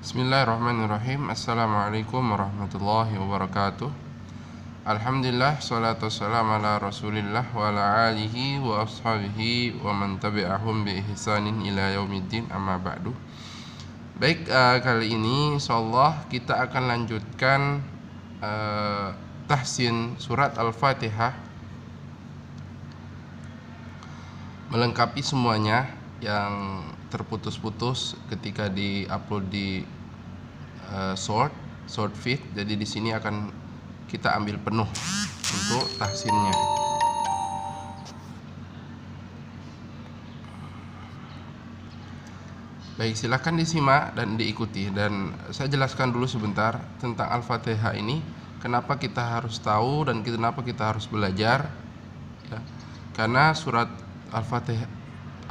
Bismillahirrahmanirrahim. Assalamualaikum warahmatullahi wabarakatuh. Alhamdulillah, salatu wassalamu ala rasulillah wa ala alihi wa ashabihi wa man tabi'ahum bi ihsanin ila yaumiddin, amma ba'du. Baik, kali ini insyaallah kita akan lanjutkan tahsin surat Al-Fatihah, melengkapi semuanya yang terputus-putus ketika di-upload di short feed. Jadi di sini akan kita ambil penuh untuk tahsinnya. Baik, silakan disimak dan diikuti, dan saya jelaskan dulu sebentar tentang Al-Fatihah ini, kenapa kita harus tahu dan kenapa kita harus belajar ya. Karena surat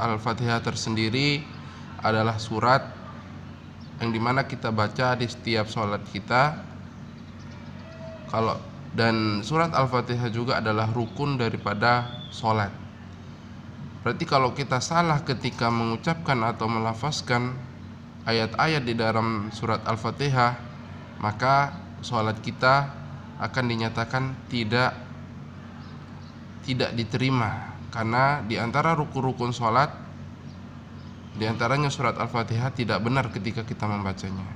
Al-Fatihah tersendiri adalah surat yang dimana kita baca di setiap sholat kita. Dan surat Al-Fatihah juga adalah rukun daripada sholat. Berarti kalau kita salah ketika mengucapkan atau melafazkan ayat-ayat di dalam surat Al-Fatihah, maka sholat kita akan dinyatakan tidak diterima. Karena di antara rukun-rukun sholat, di antaranya surat Al-Fatihah tidak benar ketika kita membacanya.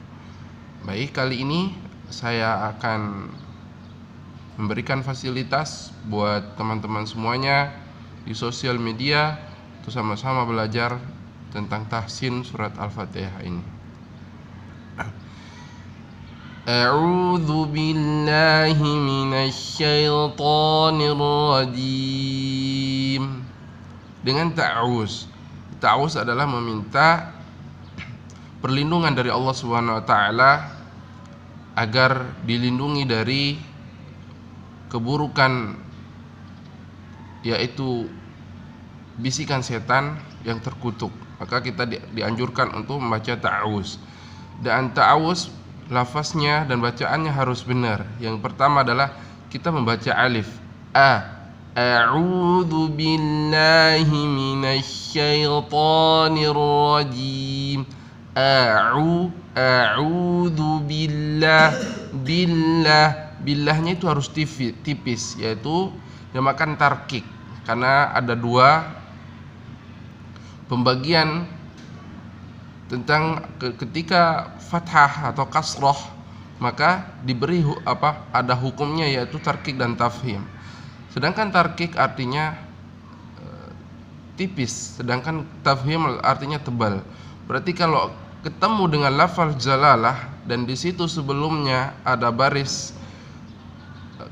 Baik, kali ini saya akan memberikan fasilitas buat teman-teman semuanya di sosial media untuk sama-sama belajar tentang tahsin surat Al-Fatihah ini. A'udzu billahi minasyaitonir rajim. Dengan ta'awuz. Ta'awuz adalah meminta perlindungan dari Allah Subhanahu wa taala agar dilindungi dari keburukan, yaitu bisikan setan yang terkutuk. Maka kita dianjurkan untuk membaca ta'awuz. Dan ta'awuz lafaznya dan bacaannya harus benar. Yang pertama adalah kita membaca alif A'udzu billahi minasyaitonir rajim. A'udzu billahnya itu harus tipis, yaitu dinamakan tarkik, karena ada dua pembagian tentang ketika fathah atau kasroh, maka diberi ada hukumnya, yaitu tarkik dan tafhim. Sedangkan tarkik artinya tipis, sedangkan tafhim artinya tebal. Berarti kalau ketemu dengan lafaz jalalah dan di situ sebelumnya ada baris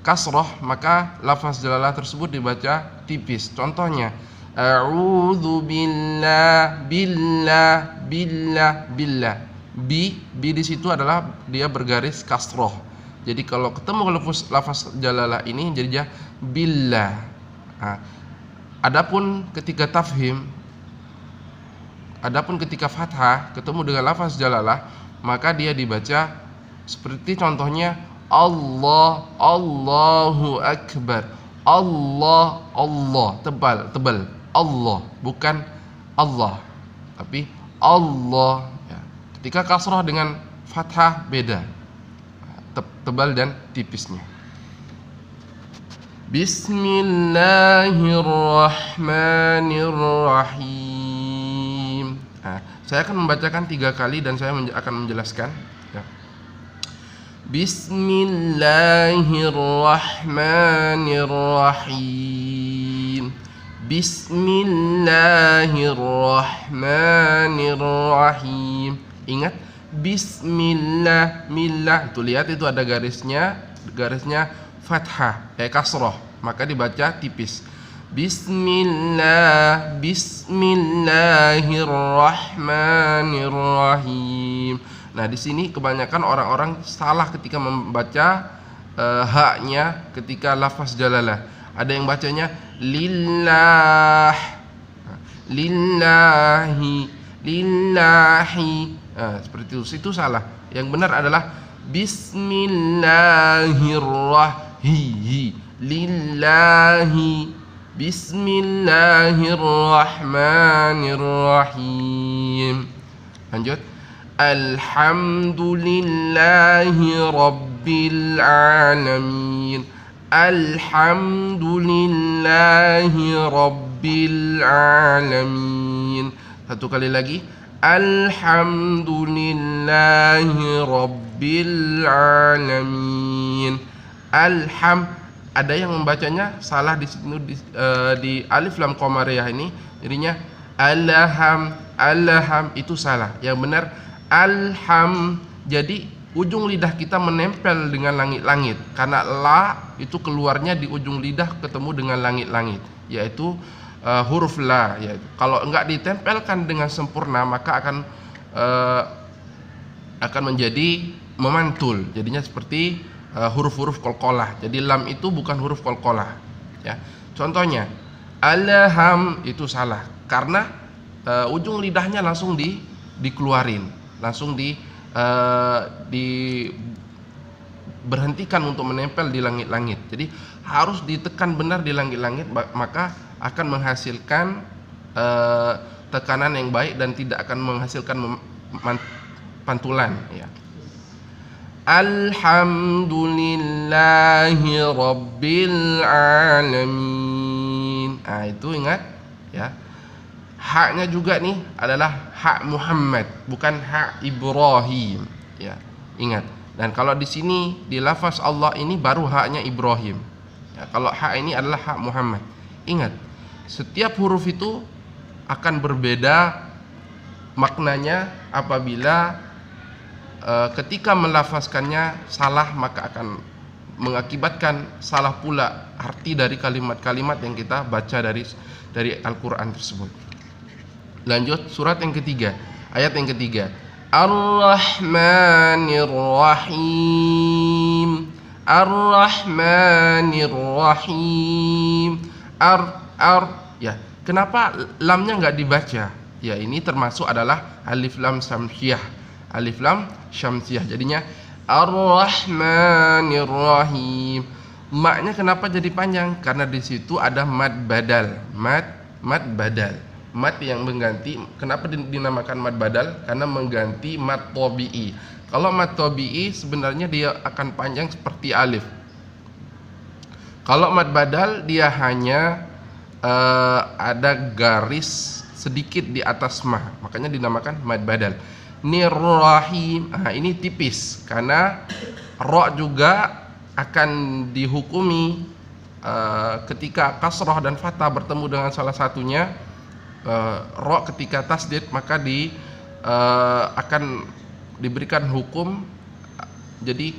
kasroh, maka lafaz jalalah tersebut dibaca tipis. Contohnya a'udzu billah. Bi di situ adalah dia bergaris kasroh. Jadi kalau ketemu lafaz jalalah ini jadinya billah. Adapun ketika tafhim, adapun ketika fathah ketemu dengan lafaz jalalah, maka dia dibaca seperti contohnya Allahu akbar. Allah tebal Allah, bukan Allah tapi Allah ya. Ketika kasrah dengan fathah beda, tebal dan tipisnya. Bismillahirrahmanirrahim. Saya akan membacakan 3 kali dan saya akan menjelaskan ya. Bismillahirrahmanirrahim. Bismillahirrahmanirrahim. Ingat, bismillah, itu lihat itu ada garisnya fathah, kasroh, maka dibaca tipis. Bismillahirrahmanirrahim. Nah, di sini kebanyakan orang-orang salah ketika membaca haknya ketika lafaz jalalah. Ada yang bacanya lillah, lillahi. Seperti itu salah. Yang benar adalah bismillahirrahmanirrahim. Lillahi. Bismillahirrahmanirrahim. Lanjut. Alhamdulillahi Rabbil Alamin. Alhamdulillahi Rabbil Alamin. Satu kali lagi. Alhamdulillahi Rabbil Alamin. Ada yang membacanya salah di situ di alif lam qamariyah ini, jadinya alham itu salah. Yang benar alham. Jadi ujung lidah kita menempel dengan langit-langit, karena la itu keluarnya di ujung lidah ketemu dengan langit-langit, yaitu huruf la. Ya, kalau enggak ditempelkan dengan sempurna maka akan menjadi memantul, jadinya seperti huruf-huruf qalqalah. Jadi lam itu bukan huruf qalqalah. Ya, contohnya alham itu salah karena ujung lidahnya langsung dikeluarin, langsung berhentikan untuk menempel di langit-langit. Jadi harus ditekan benar di langit-langit, maka akan menghasilkan tekanan yang baik dan tidak akan menghasilkan pantulan. Ya. Alhamdulillahi Rabbil Alamin. Nah, itu ingat ya. Haknya juga nih adalah hak Muhammad, bukan hak Ibrahim. Ya, ingat. Dan kalau di sini di lafaz Allah ini baru haknya Ibrahim. Ya, kalau hak ini adalah hak Muhammad. Ingat, setiap huruf itu akan berbeda maknanya apabila ketika melafazkannya salah, maka akan mengakibatkan salah pula arti dari kalimat-kalimat yang kita baca dari Al-Quran tersebut. Lanjut surat yang ketiga, ayat yang ketiga. Ar-Rahmanir Rahim. Ar-Rahmanir Rahim. Ya, kenapa lamnya nggak dibaca? Ya, ini termasuk adalah alif lam syamsiyah. Alif lam syamsiyah. Jadinya Ar-Rahmanir Rahim. Maknya kenapa jadi panjang? Karena di situ ada mad badal. Mad badal. Mad yang mengganti. Kenapa dinamakan mad badal? Karena mengganti mad tabi'i. Kalau mad tabi'i sebenarnya dia akan panjang seperti alif. Kalau mad badal dia hanya ada garis sedikit di atas ma, makanya dinamakan mad badal. Nirrahim. Nah, ini tipis karena ro juga akan dihukumi ketika kasrah dan fathah bertemu dengan salah satunya. Ro ketika tasdid maka akan diberikan hukum jadi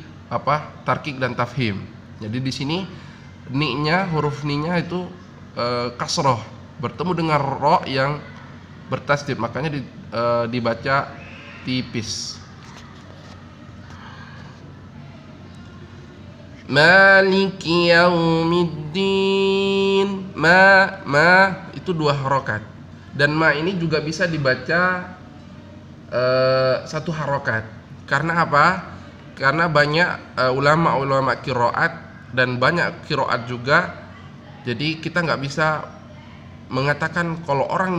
tarkik dan tafhim. Jadi di sini ni-nya, huruf ni-nya itu kasrah bertemu dengan ro yang bertasdid, makanya dibaca tipis. Maliki yaumiddin. Ma itu 2 harokat. Dan ma ini juga bisa dibaca 1 harokat. Karena apa? Karena banyak ulama-ulama qiraat dan banyak qiraat juga. Jadi kita nggak bisa mengatakan kalau orang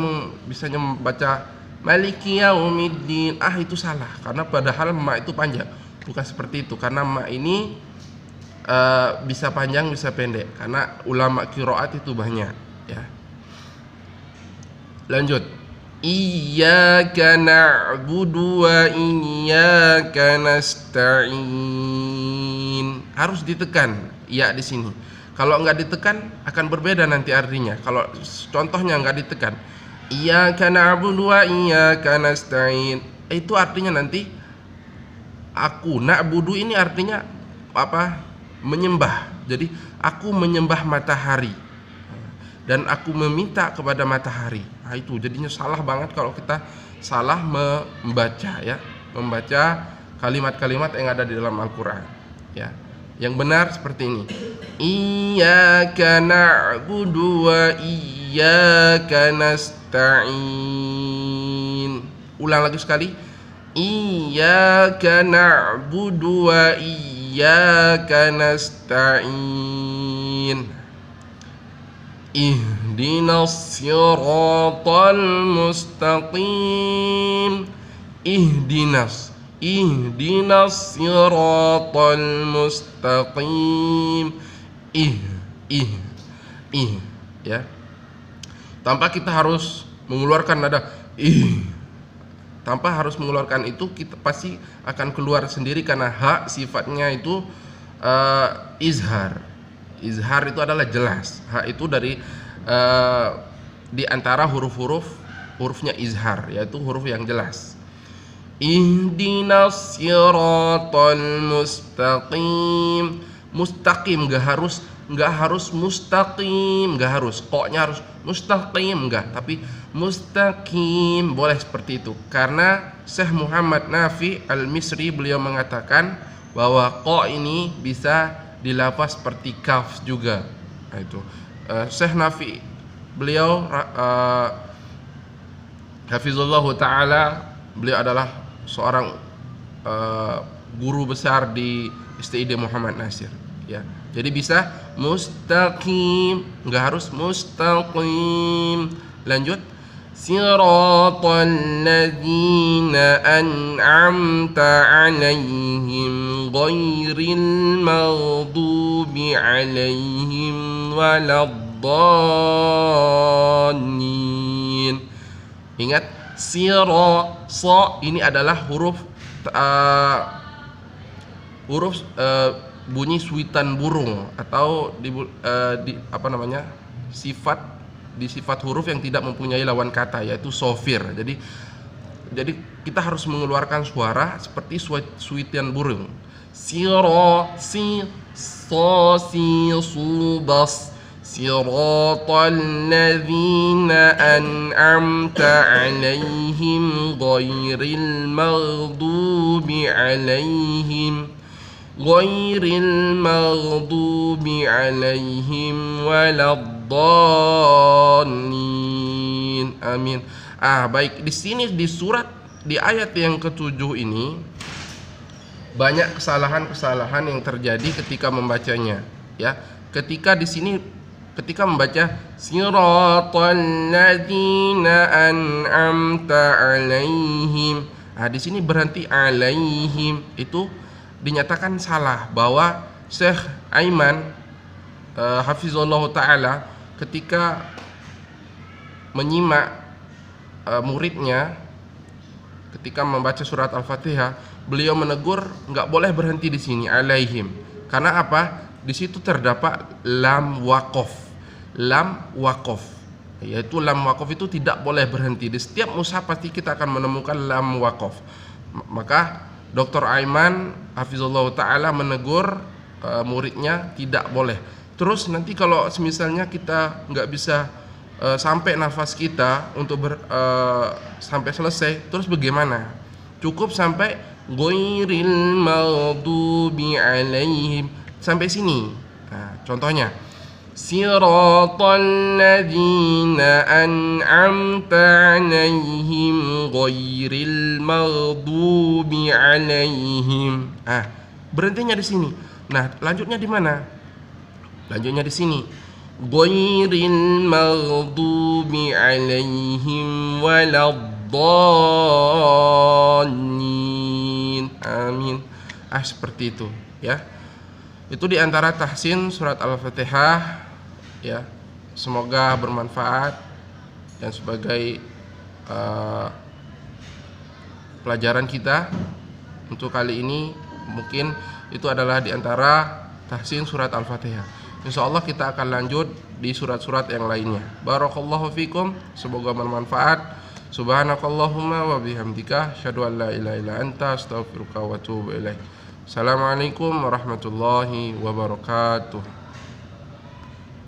bisa membaca Maliki yaumiddin, itu salah. Karena padahal ma itu panjang. Bukan seperti itu. Karena ma ini bisa panjang bisa pendek. Karena ulama qiraat itu banyak. Ya. Lanjut. Iyyaka na'budu wa iyyaka nasta'in. Harus ditekan ya di sini. Kalau enggak ditekan akan berbeda nanti artinya. Kalau contohnya enggak ditekan, iyyaka na'budu wa iyyaka nasta'in, itu artinya nanti aku. Na'budu ini artinya apa? Menyembah. Jadi aku menyembah matahari dan aku meminta kepada matahari. Nah, itu jadinya salah banget kalau kita salah membaca ya, membaca kalimat-kalimat yang ada di dalam Al-Qur'an ya. Yang benar seperti ini. Iyyaka na'budu wa iyyaka nasta'in. Ulang lagi sekali. Iyyaka na'budu wa iyyaka nasta'in. Ihdinas siratal mustaqim. ihdinas siratal mustaqim. Ih ya. Tanpa kita harus mengeluarkan nada ih. Tanpa harus mengeluarkan itu, kita pasti akan keluar sendiri karena ha sifatnya itu izhar. Izhar itu adalah jelas. Ha itu dari di antara hurufnya izhar, yaitu huruf yang jelas. Ihdinas siratal mustaqim. Mustaqim nggak harus mustaqim, nggak harus koknya harus mustaqim, nggak, tapi mustaqim boleh seperti itu. Karena Syekh Muhammad Nafi Al-Misri beliau mengatakan bahwa ko ini bisa dilafaz seperti kaf juga. Nah, itu Syekh Nafi beliau hafizullah taala, beliau adalah seorang guru besar di STID Muhammad Nasir, ya. Jadi bisa mustaqim, nggak harus mustaqim. Lanjut, siratal ladzina an'amta 'alaihim ghairil maghdubi 'alaihim waladdallin. Ingat, so ini adalah huruf bunyi suitan burung, atau sifat huruf yang tidak mempunyai lawan kata, yaitu sofir. Jadi kita harus mengeluarkan suara seperti suitan burung. Siro si so si su bas siratal ladzina an'amta 'alaihim ghairil maghdubi 'alaihim waladdallin. Amin. Baik, di sini di ayat yang ke-7 ini banyak kesalahan yang terjadi ketika membacanya, ya. Ketika membaca siratal ladzina an'amta 'alaihim, di sini berhenti 'alaihim, itu dinyatakan salah, bahwa Syekh Aiman hafizallahu taala ketika menyimak muridnya ketika membaca surat Al-Fatihah, beliau menegur nggak boleh berhenti di sini 'alaihim. Karena apa? Di situ terdapat lam waqaf. Yaitu lam waqaf itu tidak boleh berhenti. Di setiap mushaf pasti kita akan menemukan lam waqaf. Maka Dr. Aiman hafizallahu taala menegur muridnya tidak boleh. Terus nanti kalau misalnya kita nggak bisa sampai nafas kita untuk sampai selesai, terus bagaimana? Cukup sampai ghairil maghdubi 'alaihim, sampai sini. Nah, contohnya siratal ladzina an'amta 'alaihim ghairil maghdubi 'alaihim. Berhentinya di sini. Nah, lanjutnya di mana? Lanjutnya di sini. Ghairil maghdubi 'alaihim waladdallin. Amin. Seperti itu, ya. Itu di antara tahsin surat Al-Fatihah, ya. Semoga bermanfaat dan sebagai pelajaran kita untuk kali ini. Mungkin itu adalah di antara tahsin surat Al-Fatihah. Insyaallah kita akan lanjut di surat-surat yang lainnya. Barakallahu fikum, semoga bermanfaat. Subhanakallahumma wa bihamdika, asyhadu an la ilaha illa anta, astaghfiruka wa atubu ilaik. Assalamualaikum warahmatullahi wabarakatuh.